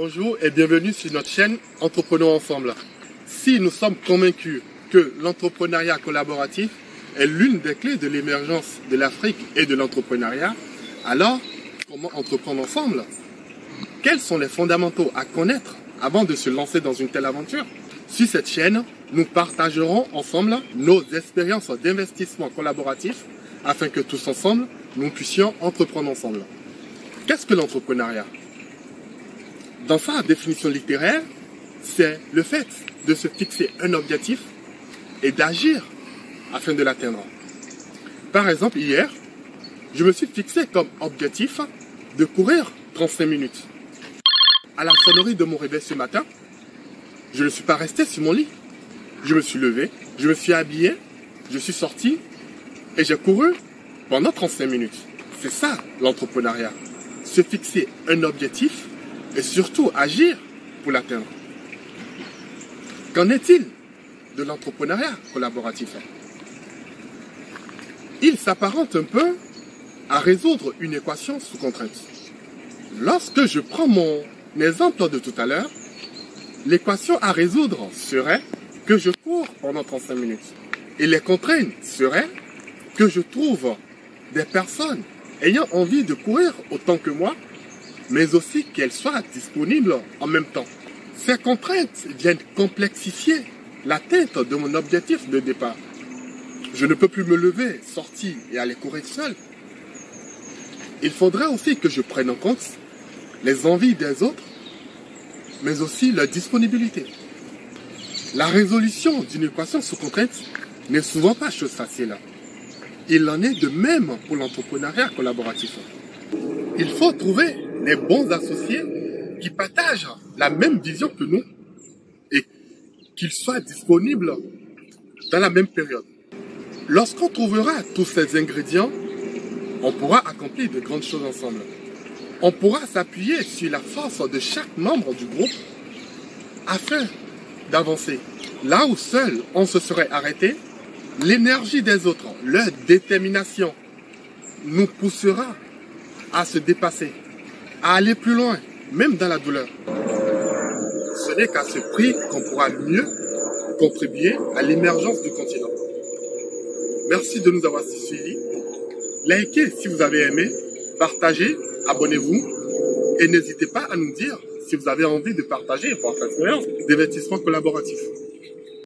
Bonjour et bienvenue sur notre chaîne Entreprenons Ensemble. Si nous sommes convaincus que l'entrepreneuriat collaboratif est l'une des clés de l'émergence de l'Afrique et de l'entrepreneuriat, alors comment entreprendre ensemble? Quels sont les fondamentaux à connaître avant de se lancer dans une telle aventure? Sur cette chaîne, nous partagerons ensemble nos expériences d'investissement collaboratif afin que tous ensemble, nous puissions entreprendre ensemble. Qu'est-ce que l'entrepreneuriat? Dans sa définition littéraire, c'est le fait de se fixer un objectif et d'agir afin de l'atteindre. Par exemple, hier, je me suis fixé comme objectif de courir 35 minutes. À la sonnerie de mon réveil ce matin, je ne suis pas resté sur mon lit. Je me suis levé, je me suis habillé, je suis sorti et j'ai couru pendant 35 minutes. C'est ça l'entrepreneuriat. Se fixer un objectif et surtout agir pour l'atteindre. Qu'en est-il de l'entrepreneuriat collaboratif? Il s'apparente un peu à résoudre une équation sous contrainte. Lorsque je prends mon exemple de tout à l'heure, l'équation à résoudre serait que je cours pendant 35 minutes. Et les contraintes seraient que je trouve des personnes ayant envie de courir autant que moi, mais aussi qu'elles soient disponibles en même temps. Ces contraintes viennent complexifier l'atteinte de mon objectif de départ. Je ne peux plus me lever, sortir et aller courir seul. Il faudrait aussi que je prenne en compte les envies des autres, mais aussi leur disponibilité. La résolution d'une équation sous contrainte n'est souvent pas chose facile. Il en est de même pour l'entrepreneuriat collaboratif. Il faut trouver les bons associés qui partagent la même vision que nous et qu'ils soient disponibles dans la même période. Lorsqu'on trouvera tous ces ingrédients, on pourra accomplir de grandes choses ensemble. On pourra s'appuyer sur la force de chaque membre du groupe afin d'avancer. Là où seul on se serait arrêté, l'énergie des autres, leur détermination nous poussera à se dépasser, à aller plus loin, même dans la douleur. Ce n'est qu'à ce prix qu'on pourra mieux contribuer à l'émergence du continent. Merci de nous avoir suivis. Likez si vous avez aimé, partagez, abonnez-vous et n'hésitez pas à nous dire si vous avez envie de partager votre expérience d'investissement collaboratif.